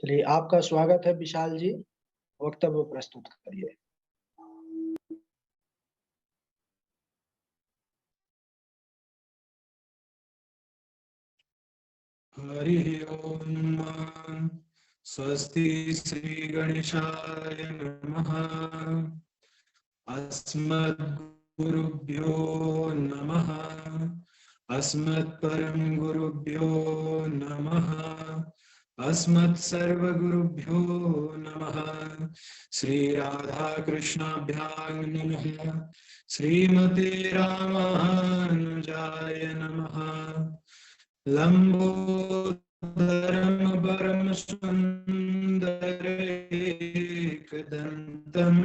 चलिए, आपका स्वागत है विशाल जी। वक्तव्य प्रस्तुत करिए। हरि ओम। स्वस्ति श्री गणेशाय नमः। अस्मद्गुरुभ्यो नमः। अस्मत्परम गुरुभ्यो नमः। अस्मत्सर्वगुरुभ्यो नमः। श्री राधा कृष्णाभ्यां नमः। श्रीमते रामानुजाय नमः। लंबोदरम वरम सुंदरेकदंतम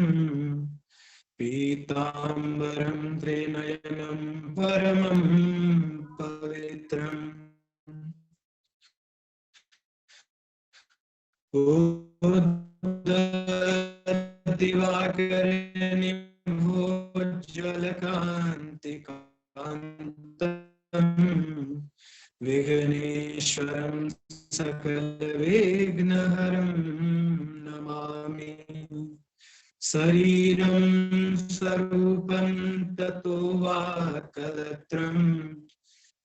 पीतांबरम त्रिनयनम परमं पवित्रम् दिवाकरनिभोज्ज्वलकान्तिकान्तम् विघ्नेश्वरं सकलविघ्नहरं नमामि। शरीरं स्वरूपं ततो वा कलत्रं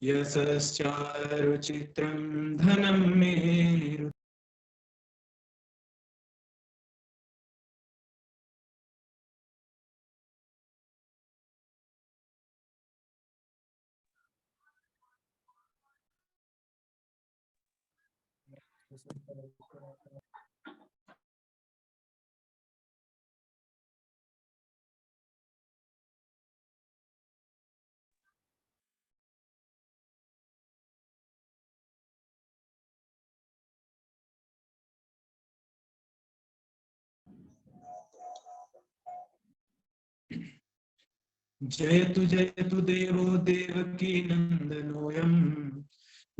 यशश्चारुचित्रं धनं मेरु। जयतु देवो देवकी नंदनोऽयं।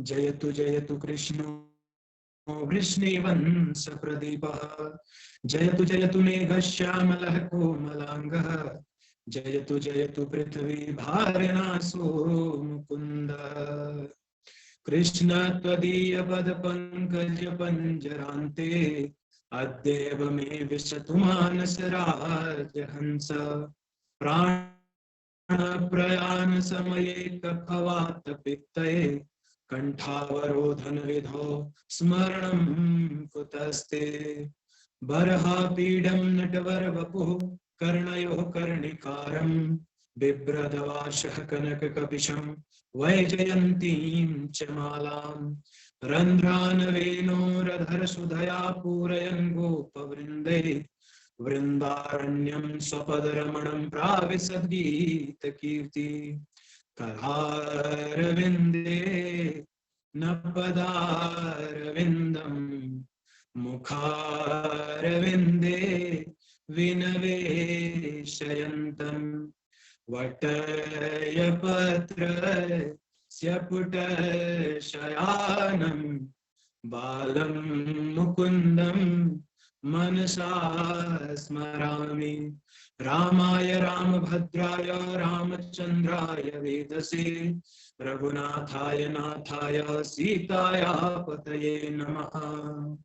जयतु कृष्णो वृष्णिवंश प्रदीपः। जयतु मेघश्यामलः कोमलांगः। जयतु पृथ्वी भारनासो मुकुंद। कृष्ण त्वदीय पद पंकज पंजरान्ते अद्यैव मे विशतु मानस राजहंस। प्राण प्रयाण समये कफवात पित्तये कंठावरोधन विधौ स्मरणं कुतस्ते। बर्हापीडं नटवर वपुः कर्णयोः कर्णिकारं बिभ्रदवाशः कनककपिशं वैजयन्तीं च मालाम्। रन्ध्रानवेनोरधरसुधया पूरयन् गोपवृन्दे वृन्दारण्यं स्वपदरमणं प्राविशद्गीतकीर्ति। करारविन्दे न पदारविन्दं मुखारविन्दे विनवेशयन्तम्। वटयपत्रस्य पुटशयानं बालं मुकुन्दं मनसा स्मरामि। रामाय रामभद्राय रामचन्द्राय वेदसे रघुनाथाय नाथाय सीताया पतये नमः।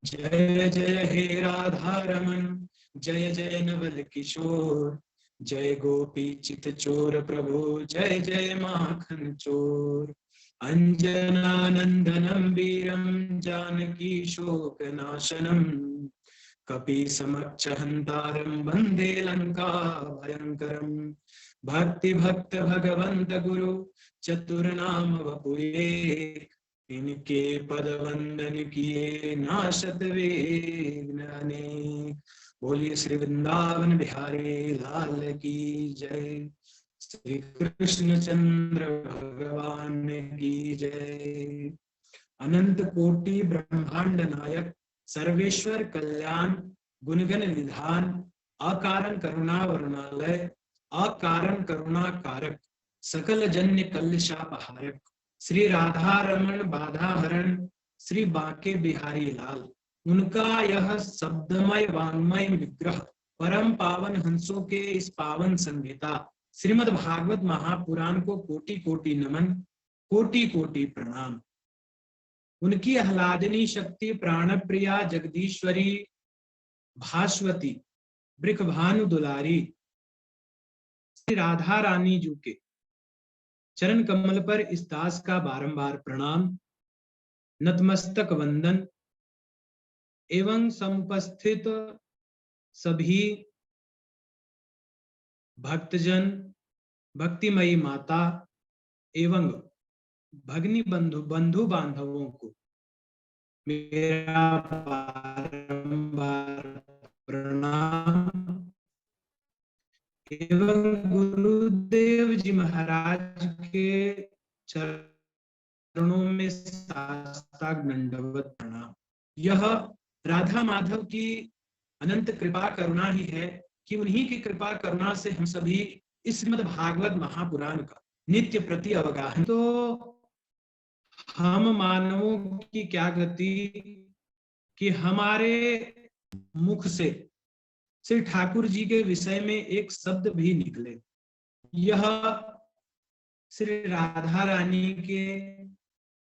जय जय हे राधारमण जय जय नवल किशोर। जय गोपी चित चोर प्रभु जय जय माखन चोर। अंजनानंदनं वीरं जानकी शोकनाशनं कपि समक्षहन्तारं वन्दे लंका भयंकरम्। भक्ति भक्त भगवंत गुरु चतुर्नाम वपुये इनके पद वंदन किए नाशत विघ्न अनेक। बोलिए श्री वृंदावन बिहारी लाल की जय। श्री कृष्ण चंद्र भगवान की जय। अनंत कोटि ब्रह्मांड नायक सर्वेश्वर कल्याण गुणगण निधान अकारण करुणा वरुणालय अकारण करुणा कारक सकल जन्य कल्यशापहारक श्री राधा रमण बाधा हरण श्री बांके बिहारी लाल। उनका यह शब्दमय वांग्मय विग्रह परम पावन हंसों के इस पावन संहिता श्रीमद् भागवत महापुराण को कोटि कोटि नमन कोटि कोटि प्रणाम। उनकी आह्लादिनी शक्ति प्राणप्रिया जगदीश्वरी भास्वती बृखभानु दुलारी श्री राधा रानी जी के चरण कमल पर इस दास का बारंबार प्रणाम, नतमस्तक वंदन एवं समुपस्थित सभी भक्तजन, भक्तिमयी माता एवं भगनी बंधु बांधवों को मेरा बारंबार प्रणाम एवं गुरुदेव जी महाराज के चरणों में साष्टांग दंडवत प्रणाम। यह राधा माधव की अनंत कृपा करुणा ही है कि उन्हीं की कृपा करुणा से हम सभी इस श्रीमद् भागवत महापुराण का नित्य प्रति अवगाहन। तो हम मानवों की क्या गति कि हमारे मुख से श्री ठाकुर जी के विषय में एक शब्द भी निकले। यह श्री राधा रानी के,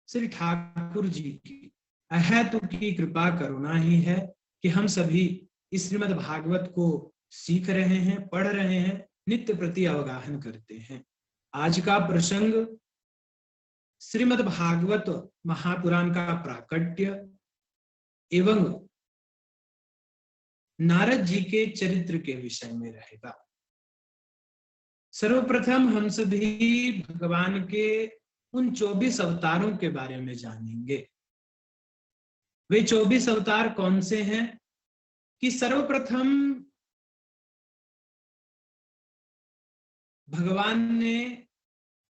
श्री ठाकुर जी की अहेतु की कृपा करुणा ही है कि हम सभी इस श्रीमद् भागवत को सीख रहे हैं, पढ़ रहे हैं, नित्य प्रति अवगाहन करते हैं। आज का प्रसंग श्रीमद् भागवत महापुराण का प्राकट्य एवं नारद जी के चरित्र के विषय में रहेगा। सर्वप्रथम हम सभी भगवान के उन 24 अवतारों के बारे में जानेंगे। वे 24 अवतार कौन से हैं कि सर्वप्रथम भगवान ने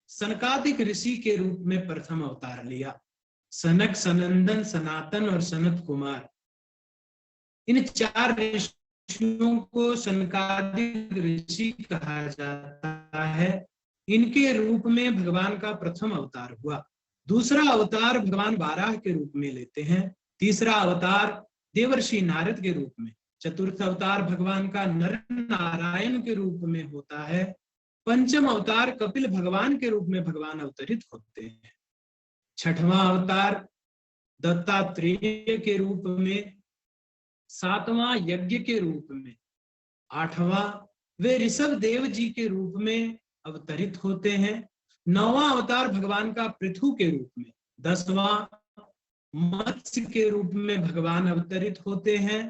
सनकादिक ऋषि के रूप में प्रथम अवतार लिया। सनक, सनंदन, सनातन और सनत कुमार, इन 4 ऋषियों को सनकादिक ऋषि कहा जाता है। इनके रूप में भगवान का प्रथम अवतार हुआ। दूसरा अवतार भगवान वाराह के रूप में लेते हैं। तीसरा अवतार देवर्षि नारद के रूप में। चतुर्थ अवतार भगवान का नर नारायण के रूप में होता है। पंचम अवतार कपिल भगवान के रूप में भगवान अवतरित होते हैं। छठवां अवतार दत्तात्रेय के रूप में, 7वां यज्ञ के रूप में, 8वां वे ऋषभ देव जी के रूप में अवतरित होते हैं। 9वां अवतार भगवान का पृथु के रूप में, 10वां मत्स्य के रूप में भगवान अवतरित होते हैं।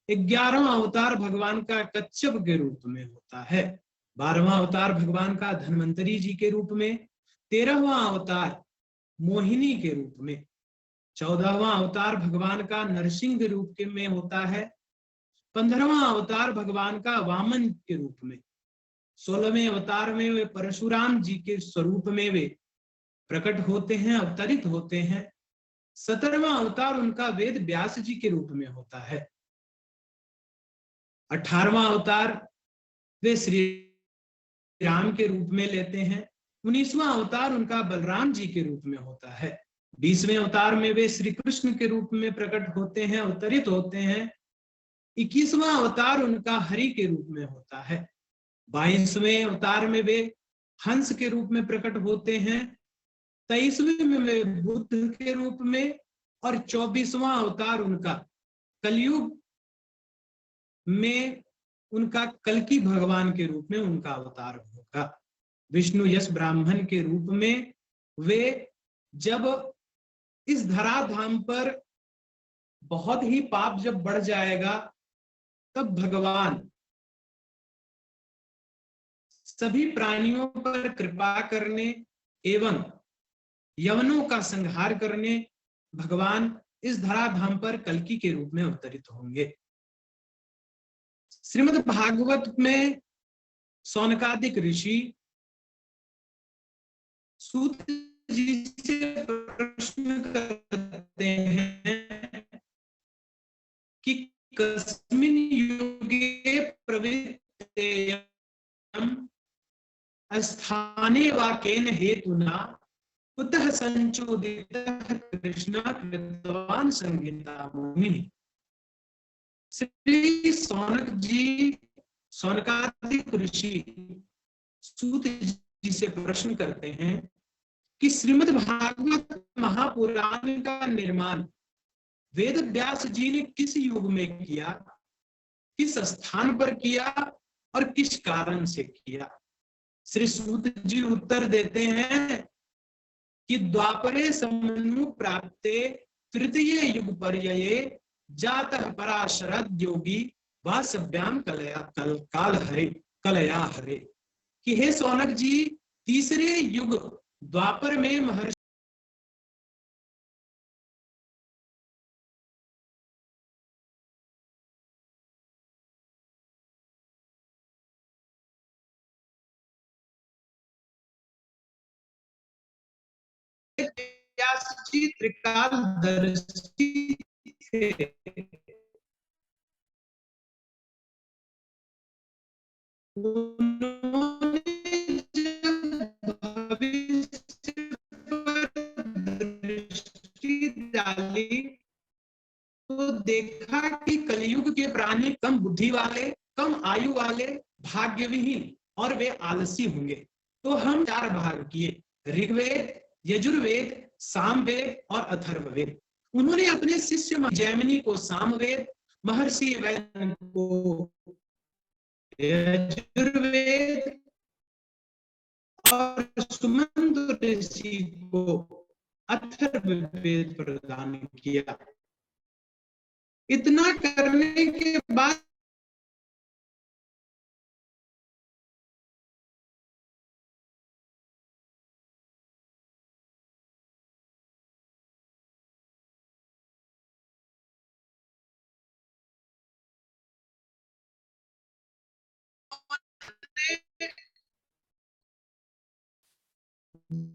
11वां अवतार भगवान का कच्छप के रूप में होता है। 12वां अवतार भगवान का धन्वंतरी जी के रूप में। 13वां अवतार मोहिनी के रूप में। 14वां अवतार भगवान का नरसिंह रूप के में होता है। 15वां अवतार भगवान का वामन के रूप में। 16वें अवतार में वे परशुराम जी के स्वरूप में वे प्रकट होते हैं, अवतरित होते हैं। 17वां अवतार उनका वेद व्यास जी के रूप में होता है। 18वां अवतार वे श्री राम के रूप में लेते हैं। 19वां अवतार उनका बलराम जी के रूप में होता है। 20वें अवतार में वे श्री कृष्ण के रूप में प्रकट होते हैं, अवतरित होते हैं। 21वां अवतार उनका हरि के रूप में होता है। 22वें अवतार में वे हंस के रूप में प्रकट होते हैं। 23वें में वे बुद्ध के रूप में, और 24वां अवतार उनका कलयुग में उनका कल्कि भगवान के रूप में उनका अवतार होगा। विष्णु यश ब्राह्मण के रूप में वे जब इस धराधाम पर बहुत ही पाप जब बढ़ जाएगा, तब भगवान सभी प्राणियों पर कृपा करने एवं यवनों का संहार करने भगवान इस धराधाम पर कल्कि के रूप में अवतरित होंगे। श्रीमद् भागवत में सौनकादिक ऋषि सूत जी से प्रश्न करते हैं कि कस्मिन् युगे प्रवृत्तेयं स्थाने वा केन हेतुना कुतः संचोदितः कृष्णः कृतवान् संगीता मुनिः। श्री सौनक जी, सौनकादिक ऋषि सूत जी से प्रश्न करते हैं कि श्रीमद् भागवत महापुराण का निर्माण वेद व्यास जी ने किस युग में किया, किस स्थान पर किया और किस कारण से किया। श्री सूत जी उत्तर देते हैं कि द्वापरे समनु प्राप्ते तृतीय युग पर्यये जातः पराशरद योगी वासव्याम कलया हरे, कि हे सौनक जी, तीसरे युग द्वापर में महर्षि व्यास जी त्रिकालदर्शी थे। उन्होंने जब भविष्य पर दृष्टि डाली तो देखा कि कलयुग के प्राणी कम बुद्धि वाले, कम आयु वाले, भाग्यविहीन और वे आलसी होंगे। तो हम 4 भाग किए, ऋग्वेद, यजुर्वेद, सामवेद और अथर्ववेद। उन्होंने अपने शिष्य जैमिनी को सामवेद, महर्षि वैन को यजुर्वेद और सुमंत ऋषि को अथर्ववेद प्रदान किया। इतना करने के बाद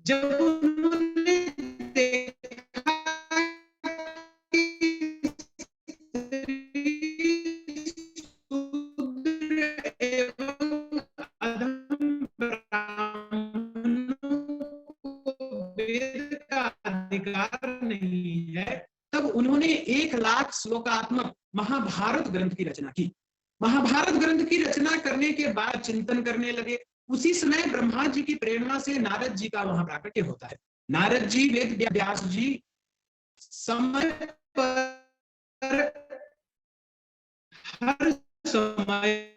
जब उन्होंने देखा कि शूद्र एवं अधम ब्राह्मणों को वेद का अधिकार नहीं है, तब उन्होंने 1 लाख श्लोकात्मक महाभारत ग्रंथ की रचना की। महाभारत ग्रंथ की रचना करने के बाद चिंतन करने लगे। उसी समय ब्रह्मा जी की प्रेरणा से नारद जी का वहां प्राकट्य होता है। नारद जी वेद व्यास जी समय पर हर समय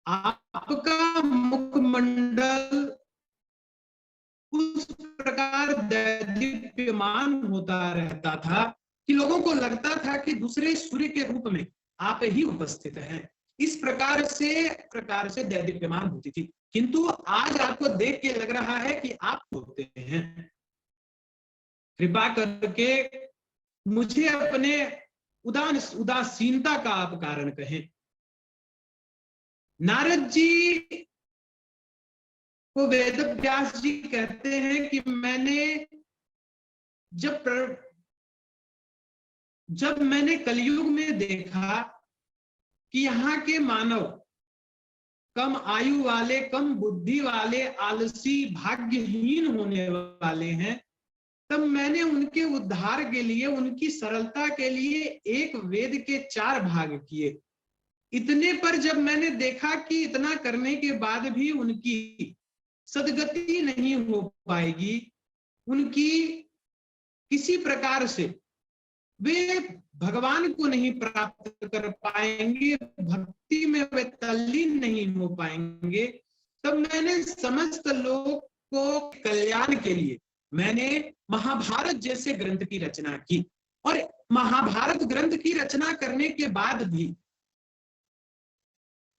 आपका मुखमंडल उस प्रकार दैदीप्यमान होता रहता था कि लोगों को लगता था कि दूसरे सूर्य के रूप में आप ही उपस्थित हैं। इस प्रकार से दैदीप्यमान होती थी, किंतु आज आपको देख के लग रहा है कि आप होते हैं। कृपा करके मुझे अपने उदासीनता का आप कारण कहें। नारद जी को वेद व्यास जी कहते हैं कि मैंने जब मैंने कलयुग में देखा कि यहाँ के मानव कम आयु वाले, कम बुद्धि वाले, आलसी, भाग्यहीन होने वाले हैं, तब मैंने उनके उद्धार के लिए, उनकी सरलता के लिए 1 वेद के 4 भाग किए। इतने पर जब मैंने देखा कि इतना करने के बाद भी उनकी सदगति नहीं हो पाएगी, उनकी किसी प्रकार से वे भगवान को नहीं प्राप्त कर पाएंगे, भक्ति में वे तल्लीन नहीं हो पाएंगे, तब मैंने समस्त लोग को कल्याण के लिए मैंने महाभारत जैसे ग्रंथ की रचना की। और महाभारत ग्रंथ की रचना करने के बाद भी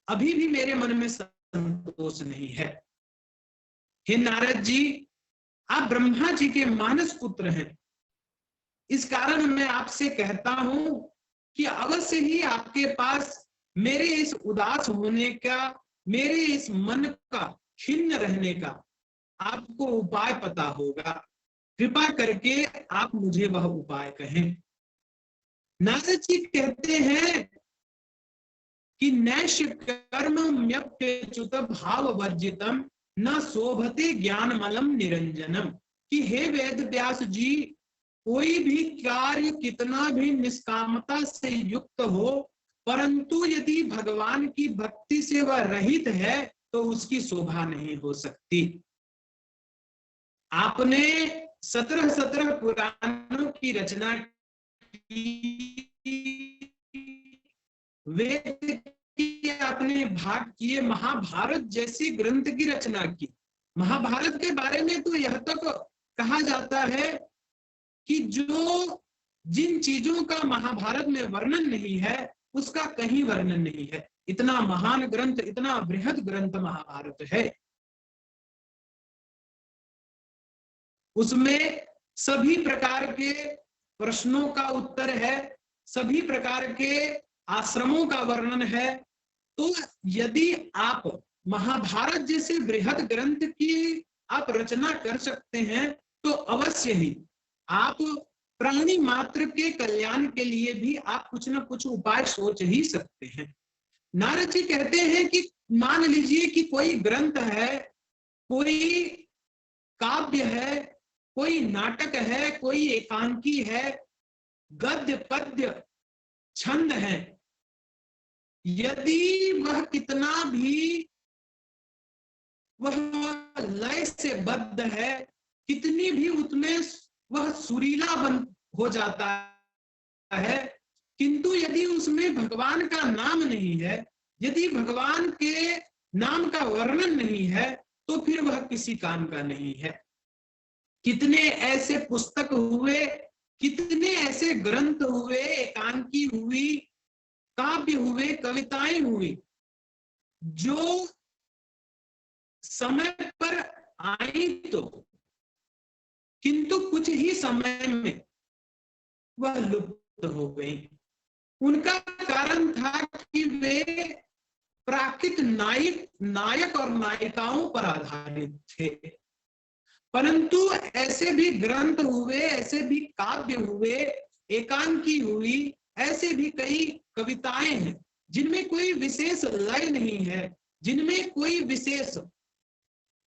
अभी भी मेरे मन में संतोष नहीं है। हे नारद जी, आप ब्रह्मा जी के मानस पुत्र हैं, इस कारण मैं आपसे कहता हूं कि अवश्य ही आपके पास मेरे इस उदास होने का, मेरे इस मन का खिन्न रहने का आपको उपाय पता होगा। कृपा करके आप मुझे वह उपाय कहें। नारद जी कहते हैं कि नैष्य कर्मम्यप्यच्युत भाव वर्जितम न शोभते ज्ञानमलम निरंजनम, कि हे वेद व्यास जी, कोई भी कार्य कितना भी निष्कामता से युक्त हो, परंतु यदि भगवान की भक्ति से वह रहित है तो उसकी शोभा नहीं हो सकती। आपने 17 पुराणों की रचना की, वेद की आपने भाग किए, महाभारत जैसी ग्रंथ की रचना की। महाभारत के बारे में तो यह तक कहा जाता है कि जो जिन चीजों का महाभारत में वर्णन नहीं है उसका कहीं वर्णन नहीं है। इतना महान ग्रंथ, इतना बृहद ग्रंथ महाभारत है। उसमें सभी प्रकार के प्रश्नों का उत्तर है, सभी प्रकार के आश्रमों का वर्णन है। तो यदि आप महाभारत जैसे बृहद ग्रंथ की आप रचना कर सकते हैं तो अवश्य ही आप प्राणी मात्र के कल्याण के लिए भी आप कुछ न कुछ उपाय सोच ही सकते हैं। नारद जी कहते हैं कि मान लीजिए कि कोई ग्रंथ है, कोई काव्य है, कोई नाटक है, कोई एकांकी है, गद्य पद्य छंद है, यदि वह कितना भी वह लय से बद्ध है, कितनी भी उसमें वह सुरीला बन हो जाता है, किंतु यदि उसमें भगवान का नाम नहीं है, यदि भगवान के नाम का वर्णन नहीं है, तो फिर वह किसी काम का नहीं है। कितने ऐसे पुस्तक हुए, कितने ऐसे ग्रंथ हुए, एकांकी हुई, काव्य हुए, कविताएं हुई, जो समय पर आई तो किंतु कुछ ही समय में वह लुप्त हो गई। उनका कारण था कि वे प्राकृत नायक और नायिकाओं पर आधारित थे। परंतु ऐसे भी ग्रंथ हुए, ऐसे भी काव्य हुए, एकांकी हुई, ऐसे भी कई कविताएं हैं जिनमें कोई विशेष लय नहीं है, जिनमें कोई विशेष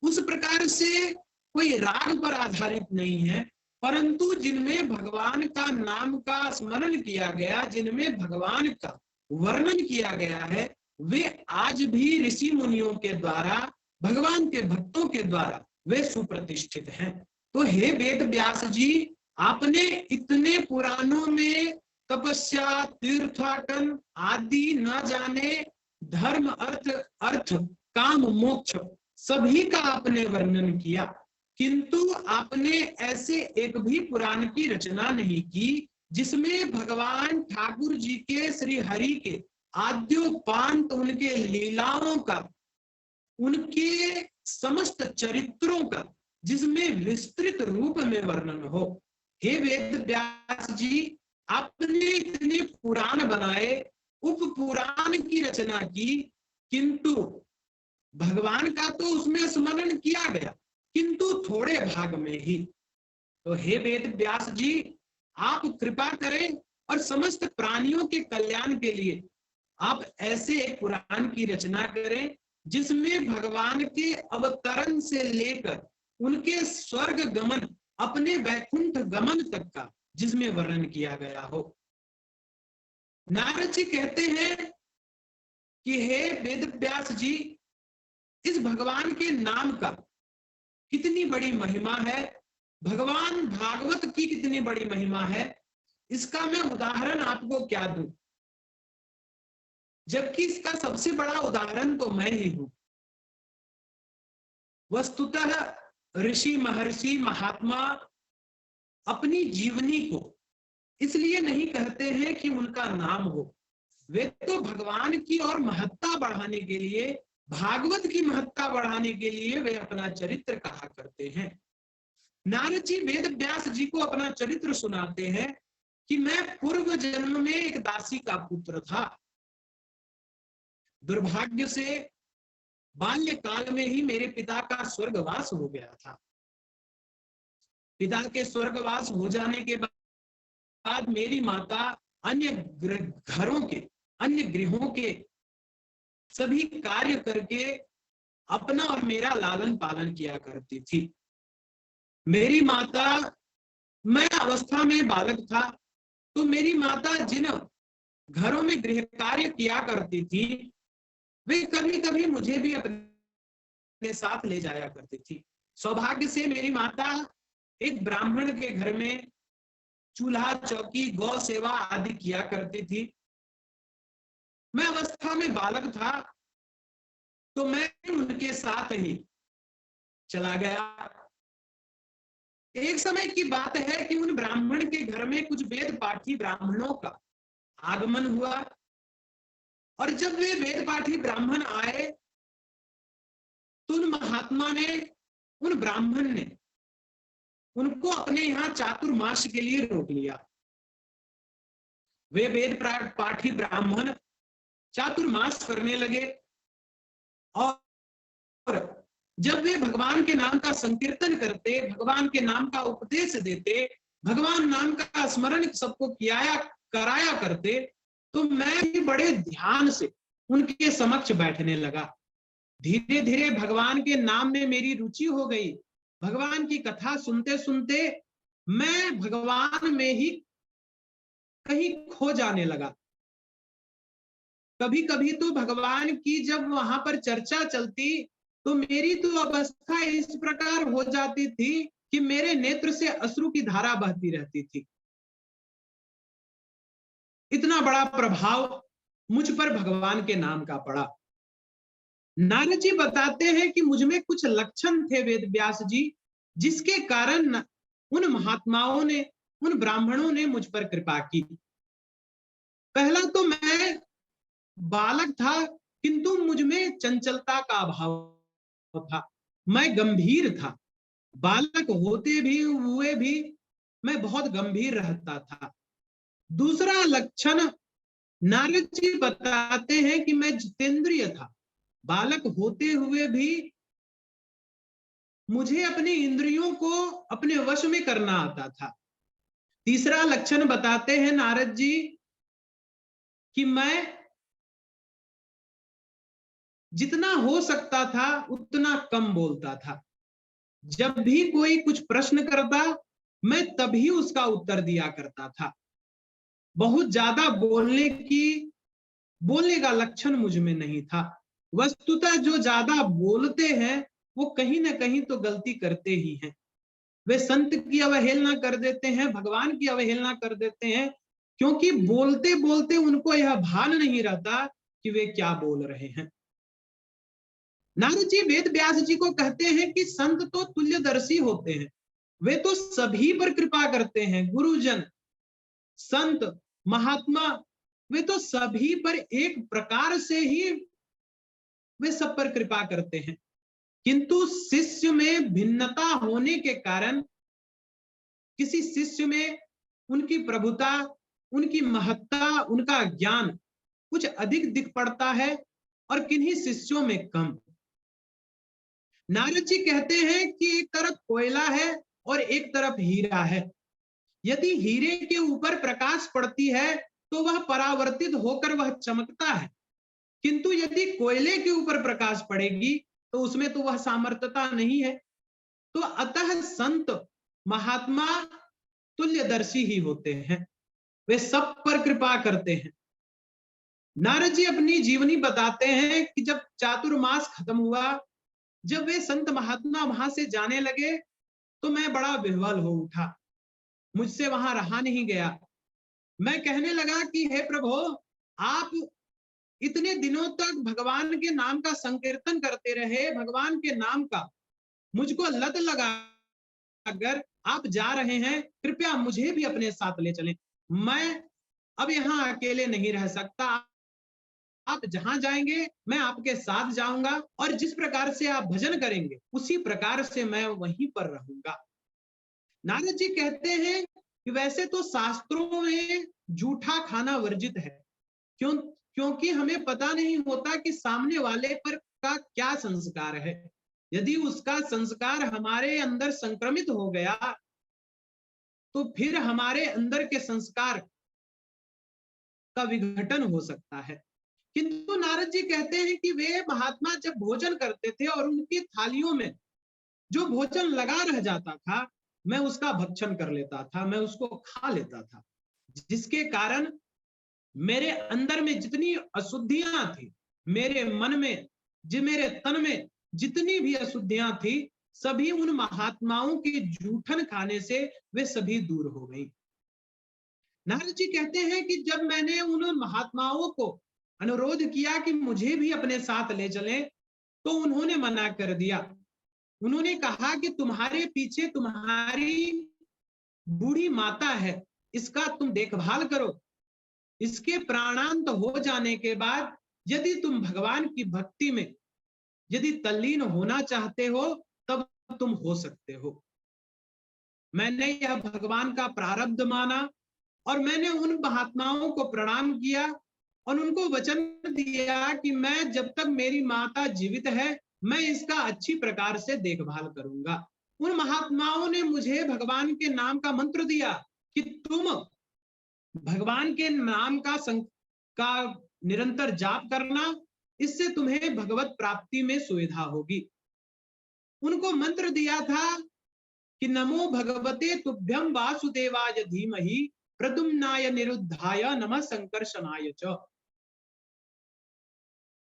उस प्रकार से कोई राग पर आधारित नहीं है, परंतु जिनमें भगवान का नाम का स्मरण किया गया, जिनमें भगवान का वर्णन किया गया है, वे आज भी ऋषि मुनियों के द्वारा, भगवान के भक्तों के द्वारा वे सुप्रतिष्ठित हैं। तो हे वेद व्यास जी, आपने इतने पुराणों में तपस्या, तीर्थाटन आदि न जाने धर्म, अर्थ काम मोक्ष सभी का आपने वर्णन किया, किंतु आपने ऐसे एक भी पुराण की रचना नहीं की जिसमें भगवान ठाकुर जी के, श्री हरि के आद्योपांत उनके लीलाओं का, उनके समस्त चरित्रों का जिसमें विस्तृत रूप में वर्णन हो। हे वेद व्यास जी, आपने इतने पुराण बनाए, उप पुराण की रचना की, किंतु भगवान का तो उसमें स्मरण किया गया, किंतु थोड़े भाग में ही। तो हे वेद व्यास जी, आप कृपा करें और समस्त प्राणियों के कल्याण के लिए आप ऐसे एक पुराण की रचना करें जिसमें भगवान के अवतरण से लेकर उनके स्वर्ग गमन, अपने वैकुंठ गमन तक का जिसमें वर्णन किया गया हो। नारद जी कहते हैं कि हे वेद व्यास जी, इस भगवान के नाम का कितनी बड़ी महिमा है, भगवान भागवत की कितनी बड़ी महिमा है, इसका मैं उदाहरण आपको क्या दूं, जबकि इसका सबसे बड़ा उदाहरण तो मैं ही हूं। वस्तुतः ऋषि, महर्षि, महात्मा अपनी जीवनी को इसलिए नहीं कहते हैं कि उनका नाम हो, वे तो भगवान की और महत्ता बढ़ाने के लिए, भागवत की महत्ता बढ़ाने के लिए वे अपना चरित्र कहा करते हैं। नारद जी वेद व्यास जी को अपना चरित्र सुनाते हैं कि मैं पूर्व जन्म में एक दासी का पुत्र था। दुर्भाग्य से बाल्यकाल में ही मेरे पिता का स्वर्गवास हो गया था। पिता के स्वर्गवास हो जाने के बाद मेरी माता अन्य घरों के, अन्य गृहों के सभी कार्य करके अपना और मेरा लालन पालन किया करती थी। मेरी माता, मैं अवस्था में बालक था, तो मेरी माता जिन घरों में गृह कार्य किया करती थी, वे कभी कभी मुझे भी अपने साथ ले जाया करती थी। सौभाग्य से मेरी माता एक ब्राह्मण के घर में चूल्हा चौकी गौ सेवा आदि किया करती थी। मैं अवस्था में बालक था तो मैं उनके साथ ही चला गया। एक समय की बात है कि उन ब्राह्मण के घर में कुछ वेद पाठी ब्राह्मणों का आगमन हुआ, और जब वे वेद पाठी ब्राह्मण आए तो उन महात्मा ने, उन ब्राह्मण ने उनको अपने यहाँ चातुर्मास के लिए रोक लिया। वे वेद पाठी ब्राह्मण चातुर्मास करने लगे, और जब वे भगवान के नाम का संकीर्तन करते, भगवान के नाम का उपदेश देते, भगवान नाम का स्मरण सबको कराया करते, तो मैं भी बड़े ध्यान से उनके समक्ष बैठने लगा। धीरे धीरे भगवान के नाम में मेरी रुचि हो गई। भगवान की कथा सुनते सुनते मैं भगवान में ही कहीं खो जाने लगा। कभी कभी तो भगवान की जब वहां पर चर्चा चलती तो मेरी तो अवस्था इस प्रकार हो जाती थी कि मेरे नेत्र से अश्रु की धारा बहती रहती थी। इतना बड़ा प्रभाव मुझ पर भगवान के नाम का पड़ा। नारद जी बताते हैं कि मुझ में कुछ लक्षण थे वेद व्यास जी, जिसके कारण उन महात्माओं ने, उन ब्राह्मणों ने मुझ पर कृपा की। पहला तो मैं बालक था किंतु मुझ में चंचलता का अभाव था, मैं गंभीर था। बालक होते भी हुए भी मैं बहुत गंभीर रहता था। दूसरा लक्षण नारद जी बताते हैं कि मैं जितेंद्रिय था। बालक होते हुए भी मुझे अपने इंद्रियों को अपने वश में करना आता था। तीसरा लक्षण बताते हैं नारद जी कि मैं जितना हो सकता था उतना कम बोलता था। जब भी कोई कुछ प्रश्न करता मैं तभी उसका उत्तर दिया करता था। बहुत ज्यादा बोलने का लक्षण मुझ में नहीं था। वस्तुतः जो ज्यादा बोलते हैं वो कहीं ना कहीं तो गलती करते ही हैं। वे संत की अवहेलना कर देते हैं, भगवान की अवहेलना कर देते हैं, क्योंकि बोलते बोलते उनको यह भान नहीं रहता कि वे क्या बोल रहे हैं। नारद जी वेद व्यास जी को कहते हैं कि संत तो तुल्यदर्शी होते हैं, वे तो सभी पर कृपा करते हैं। गुरुजन, संत, महात्मा, वे तो सभी पर एक प्रकार से ही वे सब पर कृपा करते हैं। किंतु शिष्य में भिन्नता होने के कारण किसी शिष्य में उनकी प्रभुता, उनकी महत्ता, उनका ज्ञान कुछ अधिक दिख पड़ता है और किन्हीं शिष्यों में कम। नारद जी कहते हैं कि एक तरफ कोयला है और एक तरफ हीरा है। यदि हीरे के ऊपर प्रकाश पड़ती है तो वह परावर्तित होकर वह चमकता है, किंतु यदि कोयले के ऊपर प्रकाश पड़ेगी तो उसमें तो वह सामर्थ्यता नहीं है। तो अतः संत महात्मा तुल्यदर्शी ही होते हैं, वे सब पर कृपा करते हैं। नारद जी अपनी जीवनी बताते हैं कि जब चातुर्मास खत्म हुआ, जब वे संत महात्मा वहां से जाने लगे तो मैं बड़ा विह्वल हो उठा, मुझसे वहां रहा नहीं गया। मैं कहने लगा कि हे प्रभु, आप इतने दिनों तक भगवान के नाम का संकीर्तन करते रहे, भगवान के नाम का मुझको लत लगा, अगर आप जा रहे हैं कृपया मुझे भी अपने साथ ले चलें। मैं अब यहाँ अकेले नहीं रह सकता, आप जहां जाएंगे मैं आपके साथ जाऊंगा, और जिस प्रकार से आप भजन करेंगे उसी प्रकार से मैं वहीं पर रहूंगा। नारद जी कहते हैं कि वैसे तो शास्त्रों में जूठा खाना वर्जित है, क्योंकि हमें पता नहीं होता कि सामने वाले पर का क्या संस्कार है। यदि उसका संस्कार हमारे अंदर संक्रमित हो गया तो फिर हमारे अंदर के संस्कार का विघटन हो सकता है। किंतु नारद जी कहते हैं कि वे महात्मा जब भोजन करते थे और उनकी थालियों में जो भोजन लगा रह जाता था मैं उसका भक्षण कर लेता था, मैं उसको खा लेता था, जिसके कारण मेरे अंदर में जितनी अशुद्धियां थी, मेरे मन में, मेरे तन में जितनी भी अशुद्धियां थी, सभी उन महात्माओं के जूठन खाने से वे सभी दूर हो गई। नारद जी कहते हैं कि जब मैंने उन महात्माओं को अनुरोध किया कि मुझे भी अपने साथ ले चलें, तो उन्होंने मना कर दिया। उन्होंने कहा कि तुम्हारे पीछे तुम्हारी बूढ़ी माता है, इसका तुम देखभाल करो। इसके प्राणांत हो जाने के बाद यदि तुम भगवान की भक्ति में यदि तल्लीन होना चाहते हो तब तुम हो सकते हो। मैंने यह भगवान का प्रारब्ध माना और मैंने उन महात्माओं को प्रणाम किया और उनको वचन दिया कि मैं जब तक मेरी माता जीवित है मैं इसका अच्छी प्रकार से देखभाल करूंगा। उन महात्माओं ने मुझे भगवान के नाम का मंत्र दिया कि तुम भगवान के नाम का निरंतर जाप करना, इससे तुम्हें भगवत प्राप्ति में सुविधा होगी। उनको मंत्र दिया था कि नमो भगवते तुभ्यं वासुदेवाय धीमहि प्रद्युम्नाय निरुद्धाय नमः संकर्षणाय च।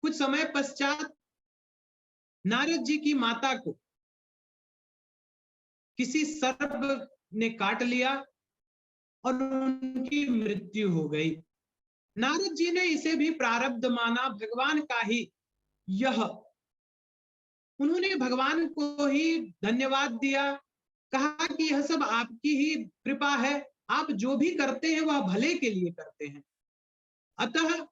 कुछ समय पश्चात नारद जी की माता को किसी सर्प ने काट लिया और उनकी मृत्यु हो गई। नारद जी ने इसे भी प्रारब्ध माना, भगवान का ही यह। उन्होंने भगवान को ही धन्यवाद दिया, कहा कि यह सब आपकी ही कृपा है, आप जो भी करते हैं वह भले के लिए करते हैं। अतः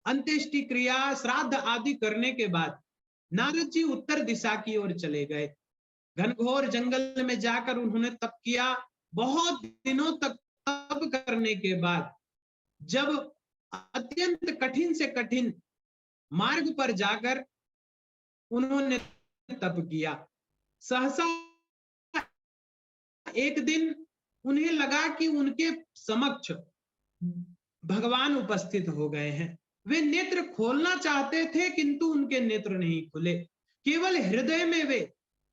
अंत्येष्टि क्रिया श्राद्ध आदि करने के बाद नारद जी उत्तर दिशा की ओर चले गए। घनघोर जंगल में जाकर उन्होंने तप किया। बहुत दिनों तक तप करने के बाद जब अत्यंत कठिन से कठिन मार्ग पर जाकर उन्होंने तप किया, सहसा एक दिन उन्हें लगा कि उनके समक्ष भगवान उपस्थित हो गए हैं। वे नेत्र खोलना चाहते थे किंतु उनके नेत्र नहीं खुले, केवल हृदय में वे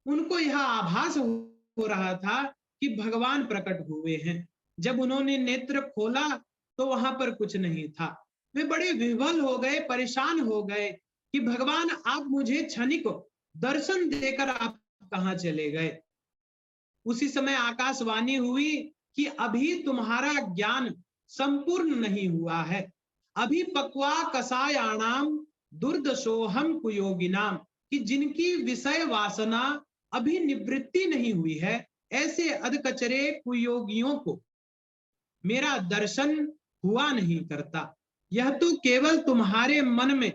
उनको यह आभास हो रहा था कि भगवान प्रकट हुए हैं। जब उन्होंने नेत्र खोला तो वहां पर कुछ नहीं था। वे बड़े विह्वल हो गए, परेशान हो गए कि भगवान आप मुझे क्षणिक दर्शन देकर आप कहां चले गए। उसी समय आकाशवाणी हुई कि अभी तुम्हारा ज्ञान संपूर्ण नहीं हुआ है, अभी पक्वा कसायाणाम दुर्दशोहम कुयोगिनाम, कि जिनकी विषय वासना अभी निवृत्ति नहीं हुई है, ऐसे अधकचरे कुयोगियों को मेरा दर्शन हुआ नहीं करता। यह तो केवल तुम्हारे मन में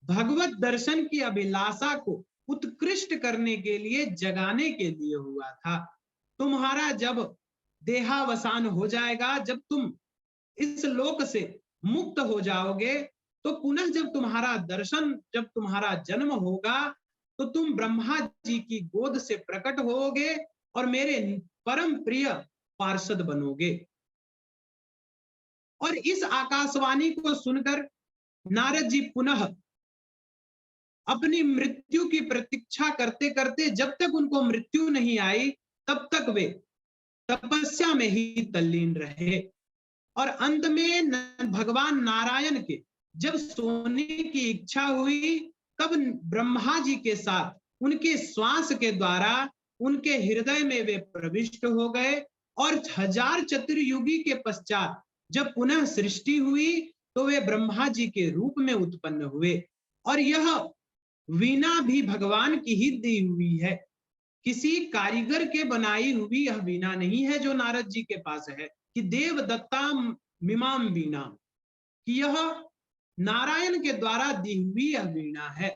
भगवत दर्शन की अभिलाषा को उत्कृष्ट करने के लिए, जगाने के लिए हुआ था। तुम्हारा जब देहावसान हो जाएगा, जब तुम इस लोक से मुक्त हो जाओगे, तो पुनः जब तुम्हारा दर्शन, जब तुम्हारा जन्म होगा, तो तुम ब्रह्मा जी की गोद से प्रकट होगे और मेरे परम प्रिय पार्षद बनोगे। और इस आकाशवाणी को सुनकर नारद जी पुनः अपनी मृत्यु की प्रतीक्षा करते करते, जब तक उनको मृत्यु नहीं आई तब तक वे तपस्या में ही तल्लीन रहे। और अंत में भगवान नारायण के जब सोने की इच्छा हुई, तब ब्रह्मा जी के साथ उनके श्वास के द्वारा उनके हृदय में वे प्रविष्ट हो गए। और 1000 चतुर्युगी के पश्चात जब पुनः सृष्टि हुई तो वे ब्रह्मा जी के रूप में उत्पन्न हुए। और यह वीणा भी भगवान की ही दी हुई है, किसी कारीगर के बनाई हुई यह वीणा नहीं है जो नारद जी के पास है, कि देव दत्ता मिमाम वीणा, कि यह नारायण के द्वारा दी हुई यह वीणा है।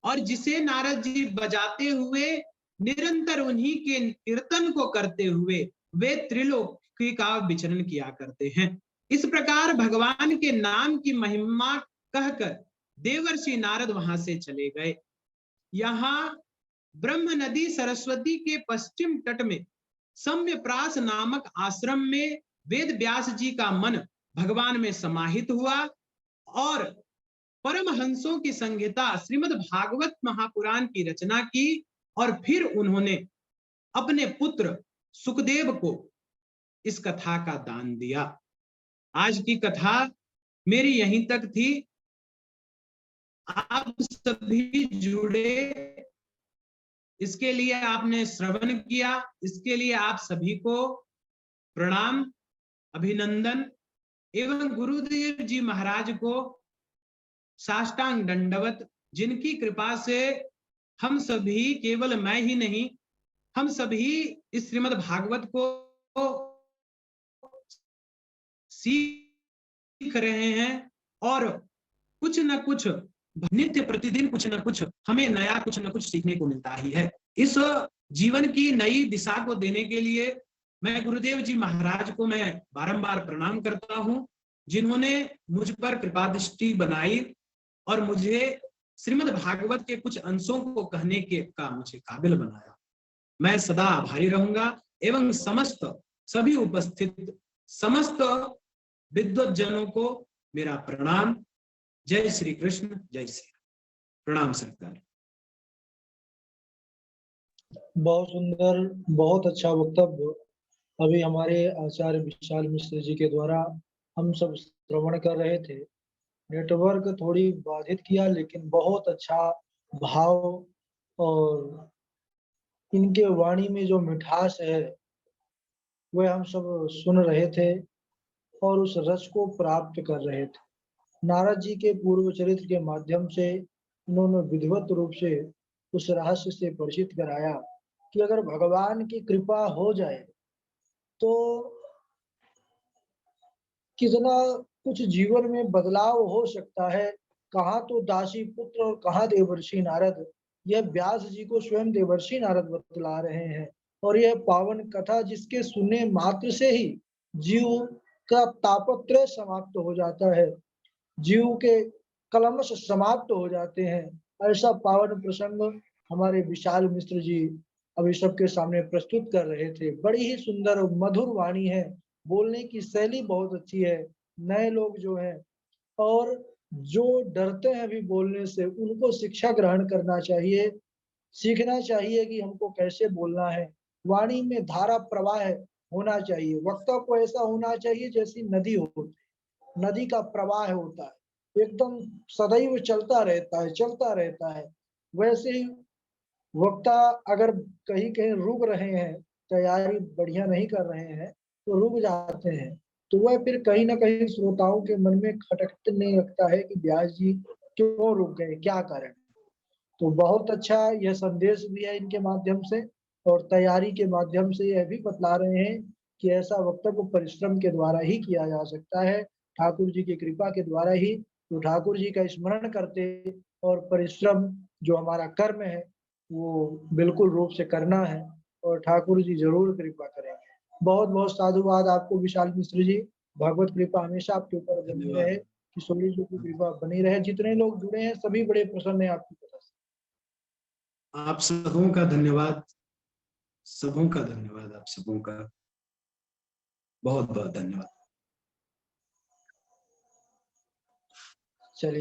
और जिसे नारद जी बजाते हुए निरंतर उन्हीं के कीर्तन को करते हुए वे त्रिलोकी का विचरण किया करते हैं। इस प्रकार भगवान के नाम की महिमा कहकर देवर्षि नारद वहां से चले गए। यहाँ ब्रह्म नदी सरस्वती के पश्चिम तट में सम्यप्रास नामक आश्रम में वेद व्यास जी का मन भगवान में समाहित हुआ और परमहंसों की संहिता श्रीमद् भागवत महापुराण की रचना की। और फिर उन्होंने अपने पुत्र सुखदेव को इस कथा का दान दिया। आज की कथा मेरी यहीं तक थी। आप सभी जुड़े इसके लिए आपने श्रवण किया, इसके लिए आप सभी को प्रणाम, अभिनंदन एवं गुरुदेव जी महाराज को साष्टांग दंडवत, जिनकी कृपा से हम सभी, केवल मैं ही नहीं, हम सभी इस श्रीमद् भागवत को सीख रहे हैं और कुछ न कुछ नित्य प्रतिदिन कुछ न कुछ हमें नया, कुछ न कुछ सीखने को मिलता ही है। इस जीवन की नई दिशा को देने के लिए मैं गुरुदेव जी महाराज को मैं बारंबार प्रणाम करता हूं, जिन्होंने मुझ पर कृपा दृष्टि बनाई और मुझे श्रीमद् भागवत के कुछ अंशों को कहने के का मुझे काबिल बनाया। मैं सदा आभारी रहूंगा एवं समस्त सभी उपस्थित समस्त विद्वत जनों को मेरा प्रणाम। जय श्री कृष्ण, जय श्री प्रणाम सरकार। बहुत सुंदर, बहुत अच्छा वक्तव्य अभी हमारे आचार्य विशाल मिश्र जी के द्वारा हम सब श्रवण कर रहे थे। नेटवर्क थोड़ी बाधित किया, लेकिन बहुत अच्छा भाव और इनके वाणी में जो मिठास है वह हम सब सुन रहे थे और उस रस को प्राप्त कर रहे थे। नारद जी के पूर्व चरित्र के माध्यम से उन्होंने विधिवत रूप से उस रहस्य से परिचित कराया कि अगर भगवान की कृपा हो जाए तो कितना कुछ जीवन में बदलाव हो सकता है। कहाँ तो दासी पुत्र और कहाँ देवर्षि नारद, यह व्यास जी को स्वयं देवर्षि नारद बतला रहे हैं। और यह पावन कथा जिसके सुनने मात्र से ही जीव का तापत्रय समाप्त हो जाता है, जीव के कलमश समाप्त हो जाते हैं। ऐसा पावन प्रसंग हमारे विशाल मिश्र जी अभी सबके सामने प्रस्तुत कर रहे थे। बड़ी ही सुंदर और मधुर वाणी है, बोलने की शैली बहुत अच्छी है। नए लोग जो हैं और जो डरते हैं अभी बोलने से, उनको शिक्षा ग्रहण करना चाहिए, सीखना चाहिए कि हमको कैसे बोलना है। वाणी में धारा प्रवाह होना चाहिए, वक्ता को ऐसा होना चाहिए जैसी नदी हो, नदी का प्रवाह होता है, एकदम सदैव चलता रहता है। वैसे ही वक्ता अगर कहीं कहीं रुक रहे हैं, तैयारी बढ़िया नहीं कर रहे हैं, तो रुक जाते हैं, तो वह फिर कहीं न कहीं श्रोताओं के मन में खटकने लगता है कि व्यास जी क्यों रुक गए, क्या कारण? तो बहुत अच्छा यह संदेश भी है इनके माध्यम से, और तैयारी के माध्यम से यह भी बतला रहे हैं कि ऐसा वक्तव्य परिश्रम के द्वारा ही किया जा सकता है, ठाकुर जी की कृपा के द्वारा ही। तो ठाकुर जी का स्मरण करते और परिश्रम जो हमारा कर्म है, वो बिल्कुल रूप से करना है और ठाकुर जी ज़रूर कृपा करेंगे। बहुत-बहुत साधुवाद आपको विशाल मिश्र जी, भगवत कृपा हमेशा आपके ऊपर बनी रहे, धन्यवाद। किशोरी जी की कृपा बनी रहे। जितने लोग जुड़े हैं सभी बड़े प्रसन्न हैं आपकी कथा से। आप सबों का धन्यवाद, सबों का धन्यवाद, आप सबों का बहुत बहुत धन्यवाद।